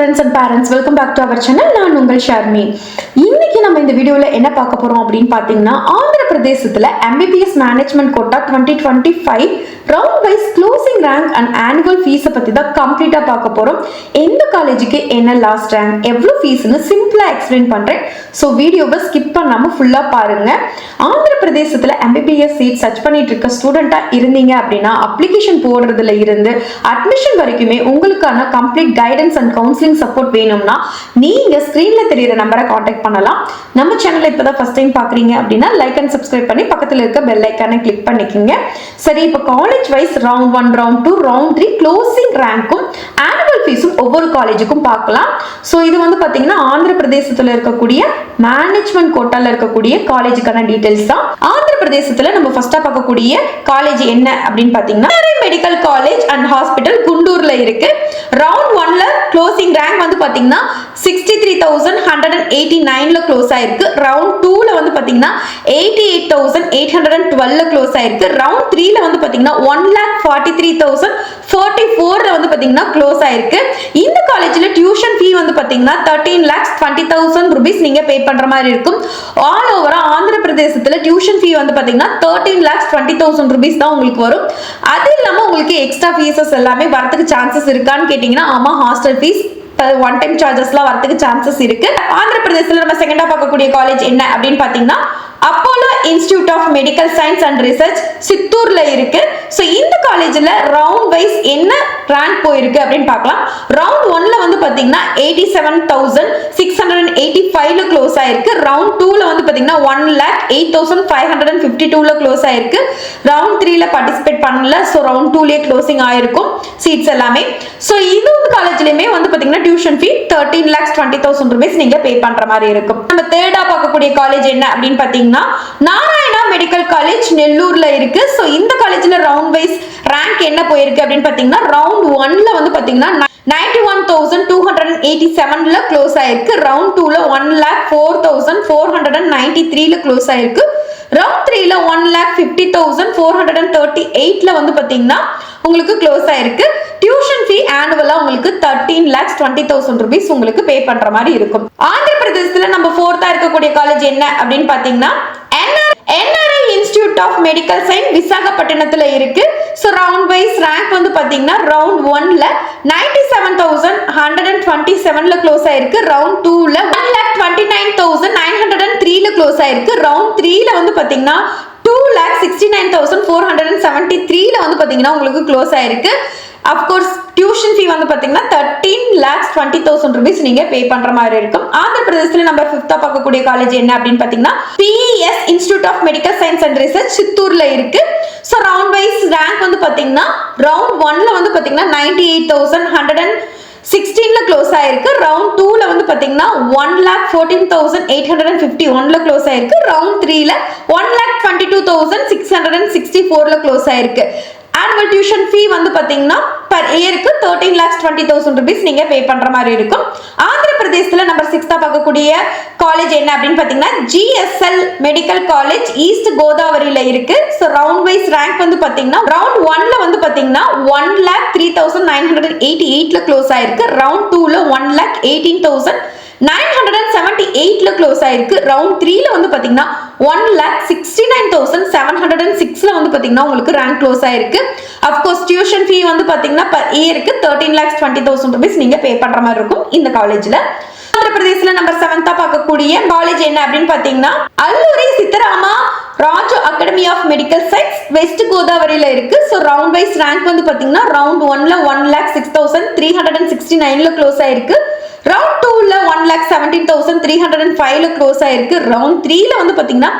students and parents, welcome back to our channel. நான் உங்கள் ஷர்மி. இன்னைக்கு நம்ம இந்த வீடியோல என்ன பார்க்க போறோம் அப்படின்னு பாத்தீங்கன்னா, ஆந்திர பிரதேசத்துல MBBS management quota 2025 round wise closing rank and annual fees பத்தி தான் கம்ப்ளீட்டா பார்க்க போறோம். எந்த காலேஜுக்கு என்ன லாஸ்ட் ரேங்க், எவ்வளவு ஃபீஸ்னு சிம்பிளா எக்ஸ்பிளைன் பண்றேன். சோ வீடியோவை ஸ்கிப் பண்ணாம ஃபுல்லா பாருங்க. ஆந்திர பிரதேசத்துல MBBS சீட் சர்ச் பண்ணிட்டு இருக்க ஸ்டூடெண்டா இருந்தீங்க அப்படின்னா, அப்ளிகேஷன் போடுறதுல இருந்து அட்மிஷன் வரைக்குமே உங்களுக்கான complete guidance and counselling support வேணும்னா நீங்க ஸ்கிரீன்ல தெரியுற நம்பரை காண்டாக்ட் பண்ணலாம். நம்ம சேனலை இப்பதான் ஃபர்ஸ்ட் டைம் பாக்குறீங்க அப்படின்னா லைக் அண்ட் சப்ஸ்கிரைப் பண்ணி பக்கத்துல இருக்க பெல் ஐகானை கிளிக் பண்ணிக்கோங்க. சரி, இப்போ college wise round 1, round 2, round 3 closing ரேங்க்கும் ஆனுவல் ஃபீஸும் ஒவ்வொரு காலேஜுக்கும் பார்க்கலாம். ஸோ இது வந்து பாத்தீங்கன்னா ஆந்திர பிரதேசத்துல இருக்கக்கூடிய மேனேஜ்மெண்ட் கோட்டால இருக்கக்கூடிய காலேஜுக்கான டீடைல்ஸ் தான். ஆந்திர பிரதேசத்துல நம்ம ஃபர்ஸ்டா பார்க்கக்கூடிய காலேஜ் என்ன அப்படின்னு பாத்தீங்கன்னா மெடிக்கல் காலேஜ் அண்ட் ஹாஸ்பிட்டல் குண்டூர்ல இருக்கு. ரவுண்ட் 1ல க்ளோசிங் ரேங்க் வந்து பாத்தீங்கன்னா 63,189ல க்ளோஸ் ஆயிருக்கு. ரவுண்ட் 2ல வந்து பாத்தீங்கன்னா 88,812ல க்ளோஸ் ஆயிருக்கு. ரவுண்ட் 3ல வந்து பாத்தீங்கன்னா 1,43,044ல வந்து பாத்தீங்கன்னா க்ளோஸ் ஆயிருக்கு. இந்த காலேஜ்ல டியூஷன் ஃபீ வந்து பாத்தீங்கன்னா 13,20,000 ரூபீஸ் நீங்க பே பண்ற மாதிரி இருக்கும். ஆல் ஓவரா ஆந்திர பிரதேசத்துல டியூஷன் ஃபீ வந்து பாத்தீங்கன்னா 13,20,000 ரூபீஸ் தான் உங்களுக்கு வரும். அது இல்லாம உங்களுக்கு எக்ஸ்ட்ரா ஃபீஸஸ் எல்லாமே வரதுக்கு சான்சஸ் இருக்கான்னு கேட்டீங்கன்னா ஆமா, ஹாஸ்டல் ஃபீஸ் ஒன் டைம் சார்ஜஸ்லாம் வரதுக்கு சான்சஸ் இருக்கு. ஆந்திர பிரதேசத்துல நம்ம செகண்டா பார்க்கக்கூடிய காலேஜ் என்ன அப்படின்னு பாத்தீங்கன்னா Apollo institute of medical science and research சித்தூர்ல இருக்கு. சோ இந்த காலேஜ்ல ரவுண்ட் வைஸ் என்ன ரேங்க் போயிருக்கு அப்படின்னு பார்க்கலாம். ரவுண்ட் 1ல வந்து பாத்தீங்கன்னா 87,685ல க்ளோஸ் ஆயிருக்கு. ரவுண்ட் 2ல வந்து பாத்தீங்கன்னா 1,08,552ல க்ளோஸ் ஆயிருக்கு. ரவுண்ட் 3ல பார்ட்டிசிபேட் பண்ணல. சோ ரவுண்ட் 2லயே க்ளோசிங் ஆயிருக்கும் சீட்ஸ் எல்லாமே. சோ இது காலேஜ்லயுமே வந்து பாத்தீங்கன்னா டியூஷன் ஃபீ 13,20,000 ரூபீஸ் நீங்க பே பண்ற மாதிரி இருக்கும். நம்ம தேர்டா பார்க்கக்கூடிய காலேஜ் என்ன அப்படின்னு பாத்தீங்கன்னா நாராயணா மெடிக்கல் காலேஜ் நெல்லூர்ல இருக்கு. சோ இந்த காலேஜ்ல ரவுண்ட் வைஸ் ரேங்க் என்ன போயிருக்கு அப்படின்னு பாத்தீங்கன்னா ரவுண்ட் 1ல வந்து பாத்தீங்கன்னா 91,287ல க்ளோஸ் ஆயிருக்கு. ரவுண்ட் 2ல 1,04,493ல க்ளோஸ் ஆயிருக்கு. ரவுண்ட் 3ல 1,50,438ல வந்து பாத்தீங்கன்னா உங்களுக்கு க்ளோஸ் ஆயிருக்கு. டியூஷன் ஃபீ ஆனுவலா உங்களுக்கு 13,20,000 ரூபீஸ் உங்களுக்கு பே பண்ற மாதிரி இருக்கும். ஆந்திர பிரதேசத்துல நம்ம ஃபோர்த்தா இருக்கக்கூடிய காலேஜ் என்ன அப்படின்னு பாத்தீங்கன்னா NRI institute of medical science விசாகப்பட்டினத்துல இருக்கு. சோ ரவுண்ட் வைஸ் ரேங்க் வந்து பாத்தீங்கன்னா ரவுண்ட் 1ல 97,127ல க்ளோஸ் ஆயிருக்கு. ரவுண்ட் 2ல 1,29,903ல க்ளோஸ் ஆயிருக்கு. ரவுண்ட் 3ல வந்து பாத்தீங்கன்னா 2,69,473ல வந்து பாத்தீங்கன்னா உங்களுக்கு க்ளோஸ் ஆயிருக்கு. of course டியூஷன் ஃபீ வந்து பாத்தீங்கன்னா 13,20,000 ரூபீஸ் நீங்க பே பண்ற மாதிரி இருக்கும். ஆந்திர பிரதேசத்துல நம்பர் 5 பார்க்கக்கூடிய காலேஜ் என்ன அப்படின்னு பாத்தீங்கன்னா PES institute of medical science and research சித்தூர்ல இருக்கு. சோ ரவுண்ட் வைஸ் ரேங்க் வந்து பாத்தீங்கன்னா ரவுண்ட் 1ல வந்து பாத்தீங்கன்னா 98,116ல க்ளோஸ் ஆயிருக்கு. ரவுண்ட் 2ல வந்து பாத்தீங்கன்னா 1,14,851ல க்ளோஸ் ஆயிருக்கு. ரவுண்ட் 3ல 1,22,664ல க்ளோஸ் ஆயிருக்கு. ஆனுவல் டியூஷன் ஃபீ வந்து பாத்தீங்கன்னா per இயருக்கு 13,20,000 ரூபீஸ் நீங்க பே பண்ற மாதிரி இருக்கும். ஆந்திர பிரதேசத்துல நம்பர் 6 பார்க்கக்கூடிய காலேஜ் என்ன அப்படின்னு பாத்தீங்கன்னா GSL மெடிக்கல் காலேஜ் ஈஸ்ட் கோதாவரியில இருக்கு. சோ ரவுண்ட் வைஸ் ரேங்க் வந்து பாத்தீங்கன்னா ரவுண்ட் 1ல வந்து பாத்தீங்கன்னா 1,03,988ல க்ளோஸ் ஆயிருக்கு. ரவுண்ட் 2ல 1,18,978ல க்ளோஸ் ஆயிருக்கு. ரவுண்ட் 3ல வந்து பாத்தீங்கன்னா 1,69,706ல வந்து பாத்தீங்கன்னா உங்களுக்கு ரேங்க் க்ளோஸ் ஆயிருக்கு. of course டியூஷன் ஃபீ வந்து பாத்தீங்கன்னா per இயருக்கு 13,20,000 ரூபீஸ் நீங்க பே பண்ற மாதிரி இருக்கும் இந்த காலேஜ்ல. ஆந்திர பிரதேசத்துல நம்பர் 7 பார்க்கக்கூடிய காலேஜ் என்ன அப்படின்னு பாத்தீங்கன்னா Alluri Sitarama Raju academy of medical science west கோதாவரியில இருக்கு. சோ ரவுண்ட் வைஸ் ரேங்க் வந்து பாத்தீங்கன்னா ரவுண்ட் 1ல 1,06,369ல க்ளோஸ் ஆயிருக்கு. ரவுண்ட் 2ல 1,17,305ல க்ளோஸ் ஆயிருக்கு. ரவுண்ட் 3ல வந்து பாத்தீங்கன்னா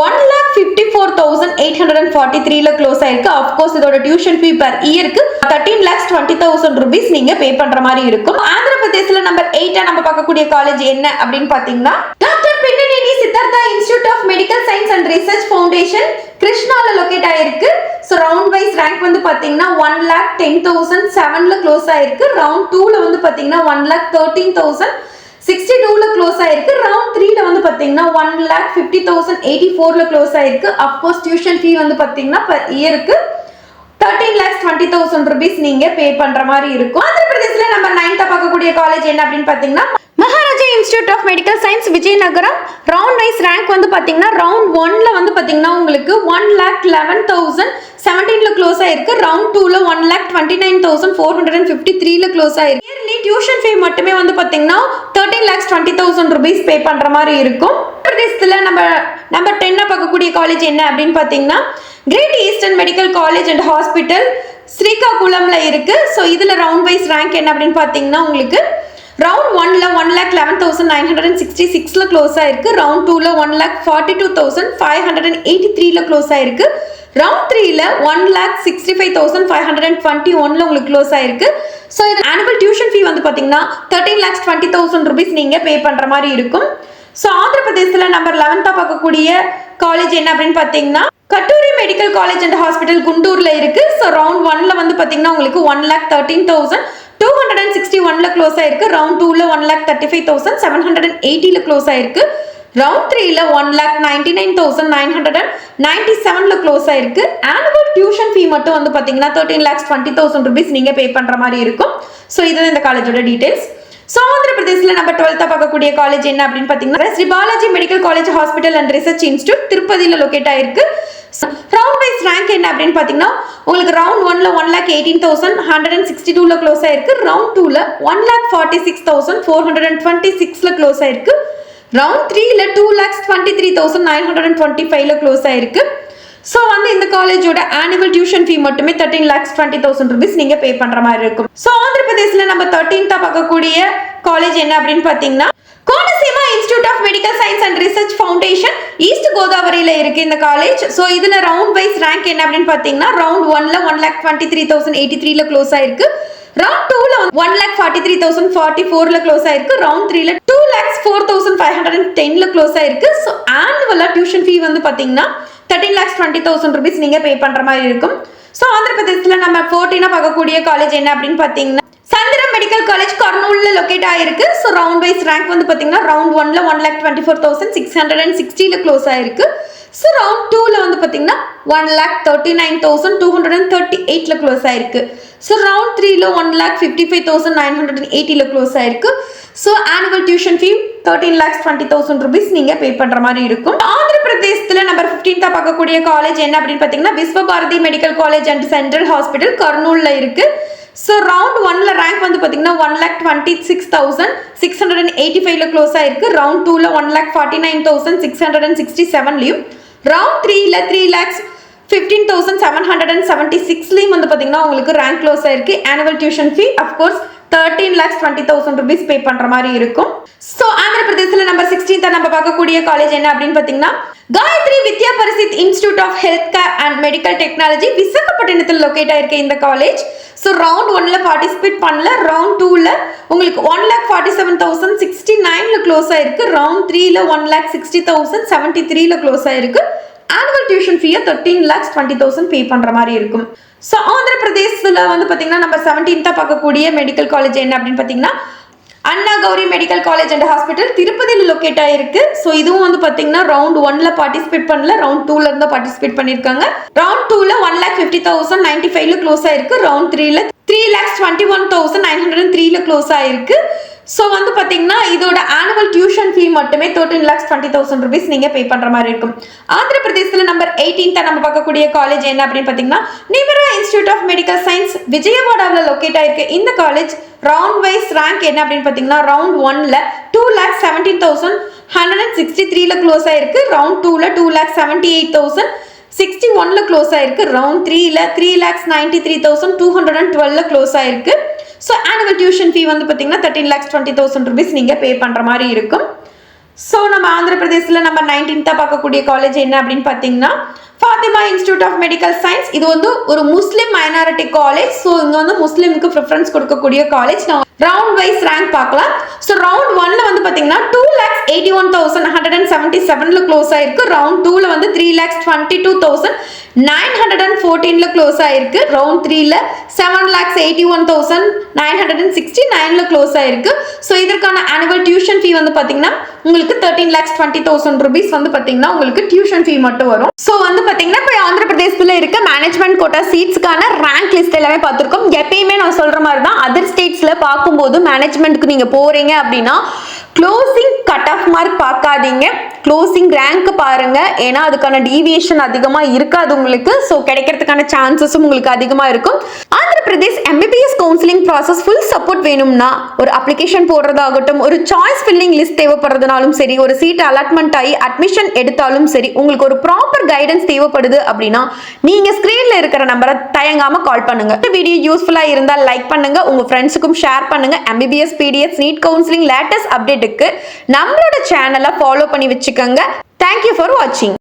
1,54,843ல க்ளோஸ் ஆயிருக்கு. of course இதோட டியூஷன் ஃபீ per இயருக்கு 13,20,000 ரூபீஸ் நீங்க பே பண்ற மாதிரி இருக்கும். ஆந்திர பிரதேசத்துல நம்பர் 8 நம்ம பார்க்கக்கூடிய காலேஜ் என்ன அப்படின்னு பாத்தீங்கன்னா டாக்டர் பின்னணி Siddhartha institute of medical science and research foundation கிருஷ்ணால லொகேட் ஆயிருக்கு. சோ ரவுண்ட் வைஸ் ரேங்க் வந்து பாத்தீங்கன்னா 1,10,007ல க்ளோஸ் ஆயிருக்கு. ரவுண்ட் 2ல வந்து பாத்தீங்கன்னா 1,13,062ல க்ளோஸ் ஆயிருக்கு. ரவுண்ட் 3ல வந்து பாத்தீங்கன்னா 1,50,084ல க்ளோஸ் ஆயிருக்கு. of course டியூஷன் ஃபீ வந்து பாத்தீங்கன்னா per இயருக்கு 13,20,000 rupees நீங்க பே பண்ற மாதிரி இருக்கும். ஆந்திர பிரதேசல நம்பர் 9 பார்க்கக்கூடிய காலேஜ் என்ன அப்படின்னு பாத்தீங்கன்னா Maharaja institute of medical science Vizianagaram. Round wise rank வந்து பாத்தீங்கன்னா ரவுண்ட் 1ல வந்து பாத்தீங்கன்னா உங்களுக்கு 1,11,017ல க்ளோஸ் ஆயிருக்கு. ரவுண்ட் 2ல 1,29,453ல க்ளோஸ் ஆயிருக்கு. இயர்லி டியூஷன் ஃபீ மட்டுமே வந்து பாத்தீங்கன்னா 13,20,000 rupees பே பண்ற மாதிரி இருக்கும். பிரதேசத்துல நம்பர் 10 பார்க்கக்கூடிய காலேஜ் என்ன அப்படின்னு பாத்தீங்கன்னா great eastern medical college and hospital ஸ்ரீகாகுளம்ல இருக்கு. ஸோ இதுல ரவுண்ட் வைஸ் ரேங்க் என்ன அப்படின்னு பாத்தீங்கன்னா உங்களுக்கு ரவுண்ட் 1ல 1,11,966ல க்ளோஸ் ஆயிருக்கு. ரவுண்ட் 2ல 1,42,583ல க்ளோஸ் ஆயிருக்கு. ரவுண்ட் 3ல 1,65,521ல உங்களுக்கு க்ளோஸ் ஆயிருக்கு. ஸோ இது ஆனுவல் டியூஷன் ஃபீ வந்து பாத்தீங்கன்னா 13,20,000 rupees நீங்க பே பண்ற மாதிரி இருக்கும். ஸோ ஆந்திர பிரதேசத்துல நம்பர் 11 பார்க்கக்கூடிய காலேஜ் என்ன அப்படின்னு பாத்தீங்கன்னா Katuri medical college and hospital குண்டூர்ல இருக்கு. ஸோ ரவுண்ட் 1ல வந்து பாத்தீங்கன்னா உங்களுக்கு 1,13,261ல க்ளோஸ் ஆயிருக்கு. ரவுண்ட் 2ல 1,35,780ல க்ளோஸ் ஆயிருக்கு. ரவுண்ட் 3ல 1,99,997ல க்ளோஸ் ஆயிருக்கு. ஆனுவல் டியூஷன் ஃபீ மட்டும் வந்து பாத்தீங்கன்னா 13,20,000 rupees நீங்க பே பண்ற மாதிரி இருக்கும். ஸோ இதுதான் இந்த காலேஜோட டீடைல்ஸ். ஸோ ஆந்திர பிரதேசல நம்பர் 12 பார்க்கக்கூடிய காலேஜ் என்ன அப்படின்னு பாத்தீங்கன்னா Sri Balaji medical college hospital and research institute திருப்பதியில லொகேட் ஆயிருக்கு. ரவுண்ட் வைஸ் ரேங்க் என்ன அப்படின்னு பாத்தீங்கன்னா உங்களுக்கு ரவுண்ட் 1ல 1,18,162ல க்ளோஸ் ஆயிருக்கு. ரவுண்ட் 2ல 1,46,426ல க்ளோஸ் ஆயிருக்கு. ரவுண்ட் 3ல 2,23,925ல க்ளோஸ் ஆயிருக்கு. ஸோ வந்து இந்த காலேஜோட ஆனுவல் டியூஷன் ஃபீ மட்டுமே 13,20,000 rupees நீங்க பே பண்ற மாதிரி இருக்கும். ஸோ ஆந்திர பிரதேசல நம்ம 13th பார்க்கக்கூடிய காலேஜ் என்ன அப்படின்னு பாத்தீங்கன்னா Konaseema institute of medical science and research foundation east கோதாவரியில இருக்கு இந்த காலேஜ். ஸோ இதுல ரவுண்ட் வைஸ் ரேங்க் என்ன அப்படின்னு பாத்தீங்கன்னா ரவுண்ட் 1ல 1,23,083ல க்ளோஸ் ஆயிருக்கு. ரவுண்ட் 2ல 1,43,044ல க்ளோஸ் ஆயிருக்கு. ரவுண்ட் 3ல 2,04,510ல க்ளோஸ் ஆயிருக்கு. ஸோ ஆனுவலா டியூஷன் ஃபீ வந்து பாத்தீங்கன்னா 13,20,000 rupees நீங்க பே பண்ற மாதிரி இருக்கும். ஸோ ஆந்திர பிரதேசத்துல நம்ம 14 பார்க்கக்கூடிய காலேஜ் என்ன அப்படின்னு பாத்தீங்கன்னா சந்திரம் மெடிக்கல் காலேஜ் கர்னூல்ல லொகேட் ஆயிருக்கு. ஸோ ரவுண்ட் வைஸ் ரேங்க் வந்து பாத்தீங்கன்னா ரவுண்ட் 1ல 1,24,660ல க்ளோஸ் ஆயிருக்கு. ஸோ ரவுண்ட் 2ல வந்து பாத்தீங்கன்னா 1,39,238ல க்ளோஸ் ஆயிருக்கு. ஸோ ரவுண்ட் 3ல 1,55,980ல க்ளோஸ் ஆயிருக்கு. ஸோ ஆனுவல் டியூஷன் ஃபீ 13,20,000 rupees நீங்க பே பண்ற மாதிரி இருக்கும். ஆந்திர பிரதேசத்துல நம்பர் 15 பார்க்கக்கூடிய காலேஜ் என்ன அப்படின்னு பாத்தீங்கன்னா Vishwabharati medical college and central hospital கர்னூல்ல இருக்கு. ஸோ ரவுண்ட் 1ல ரேங்க் வந்து பாத்தீங்கன்னா 1,26,685ல க்ளோஸ் ஆயிருக்கு. ரவுண்ட் 2ல 1,49,667லையும் ரவுண்ட் 3ல 3,15,776லையும் வந்து பாத்தீங்கன்னா உங்களுக்கு ரேங்க் க்ளோஸ் ஆயிருக்கு. Annual tuition fee of course 13,20,000 rupees pay பண்ற மாதிரி இருக்கும். சோ ஆந்திர பிரதேசல நம்பர் 16 நம்ம பார்க்கக்கூடிய காலேஜ் என்ன அப்படின்னு பாத்தீங்கன்னா Gayatri Vidya Parishad institute of health care and medical technology விசாகப்பட்டினத்தில் லொகேட் ஆயிருக்கு இந்த காலேஜ். ஸோ ரவுண்ட் 1ல பார்ட்டிசிபேட் பண்ணல. ரவுண்ட் 2ல உங்களுக்கு 1,47,069ல க்ளோஸ் ஆயிருக்கு. ரவுண்ட் 3ல 1,60,073ல க்ளோஸ் ஆயிருக்கு. ஆனுவல் டியூஷன் ஃபீயை 13,20,000 பே பண்ற மாதிரி இருக்கும். ஸோ ஆந்திர பிரதேசத்துல வந்து பாத்தீங்கன்னா நம்ம 17 பார்க்கக்கூடிய மெடிக்கல் காலேஜ் என்ன அப்படின்னு பாத்தீங்கன்னா Anna Gowri medical college and hospital திருப்பதியில லொகேட் ஆயிருக்கு. ஸோ இதுவும் வந்து பாத்தீங்கன்னா ரவுண்ட் 1ல பார்ட்டிசிபேட் பண்ணல. ரவுண்ட் 2ல இருந்தா பார்ட்டிசிபேட் பண்ணிருக்காங்க. ரவுண்ட் 2ல 1,50,095ல க்ளோஸ் ஆயிருக்கு. ரவுண்ட் 3ல 3,21,903ல க்ளோஸ் ஆயிருக்கு. ஸோ வந்து பாத்தீங்கன்னா இதோட ஆனுவல் டியூஷன் ஃபீ மட்டுமே 13,20,000 rupees நீங்க பே பண்ற மாதிரி இருக்கும். ஆந்திர பிரதேசத்துல நம்பர் 18 நம்ம பார்க்கக்கூடிய காலேஜ் என்ன அப்படின்னு பாத்தீங்கன்னா Nimra institute of medical science விஜயவாடாவில் லொகேட் ஆயிருக்கு இந்த காலேஜ். ரவுண்ட் வைஸ் ரேங்க் என்ன அப்படின்னு பாத்தீங்கன்னா ரவுண்ட் 1ல 2,17,163ல க்ளோஸ் ஆயிருக்கு. ரவுண்ட் 2ல 2,78,061ல க்ளோஸ் ஆயிருக்கு. ரவுண்ட் 3ல 3,93,212ல க்ளோஸ் ஆயிருக்கு. ஸோ ஆனுவல் டியூஷன் ஃபீ வந்து பார்த்தீங்கன்னா 13,20,000 rupees நீங்கள் பே பண்ணுற மாதிரி இருக்கும். ஸோ நம்ம ஆந்திர பிரதேசில் நம்ம 19th பார்க்கக்கூடிய காலேஜ் என்ன அப்படின்னு பார்த்தீங்கன்னா Fathima institute of medical science. இது வந்து ஒரு முஸ்லிம் மைனாரிட்டி காலேஜ். ஸோ இங்கே வந்து முஸ்லிமுக்கு ப்ரிஃபரன்ஸ் கொடுக்கக்கூடிய காலேஜ். ரவுண்ட் வைஸ் ரேங்க் பார்க்கலாம். ஸோ ரவுண்ட் 1ல வந்து பார்த்தீங்கன்னா 2,81,177ல க்ளோஸ் ஆயிருக்கு. ரவுண்ட் 2ல வந்து 3,22,914ல க்ளோஸ் ஆயிருக்கு. ரவுண்ட் 3ல 7,81,000 969ல க்ளோஸ் ஆயிருக்கு. ஸோ இதற்கான ஆனுவல் டியூஷன் ஃபீ வந்து பார்த்தீங்கன்னா உங்களுக்கு 13,20,000 rupees வந்து பார்த்தீங்கன்னா உங்களுக்கு டியூஷன் ஃபீ மட்டும் வரும். ஸோ வந்து பார்த்தீங்கன்னா இப்போ ஆந்திர பிரதேசத்தில் இருக்க மேனேஜ்மெண்ட் கோட்டா சீட்ஸ்க்கான ரேங்க் லிஸ்ட் எல்லாமே பார்த்துருக்கோம். எப்பயுமே நான் சொல்ற மாதிரி தான் அதர் ஸ்டேட்ஸ்ல பார்க்கும்போது மேனேஜ்மெண்ட்டுக்கு நீங்க போறீங்க அப்படின்னா க்ளோசிங் கட் ஆஃப் மார்க் பார்க்காதீங்க, க்ளோசிங் ரேங்க் பாருங்க. ஏன்னா அதுக்கான டீவியேஷன் அதிகமா இருக்காது உங்களுக்கு. ஸோ கிடைக்கிறதுக்கான சான்சஸும் உங்களுக்கு அதிகமா இருக்கும். Andhra Pradesh MBBS counselling process full support வேணும்னா ஒரு அப்ளிகேஷன் போடுறதாகட்டும், ஒரு சாய்ஸ் ஃபில்லிங் லிஸ்ட் தேவைப்படுறதுனாலும் சரி, ஒரு சீட் அலாட்மெண்ட் ஆகி அட்மிஷன் எடுத்தாலும் சரி, உங்களுக்கு ஒரு ப்ராப்பர் கைடன்ஸ் தேவைப்படுது அப்படின்னா நீங்க ஸ்கிரீன்ல இருக்கிற நம்பரை தயங்காம கால் பண்ணுங்க. இந்த வீடியோ யூஸ்ஃபுல்லா இருந்தால் லைக் பண்ணுங்க, உங்க ஃப்ரெண்ட்ஸுக்கும் ஷேர் பண்ணுங்க. MBBS BDS NEET counselling latest அப்டேட்டுக்கு நம்மளோட சேனலை ஃபாலோ பண்ணி வச்சுக்கோங்க. தேங்க்யூ ஃபார் வாட்சிங்.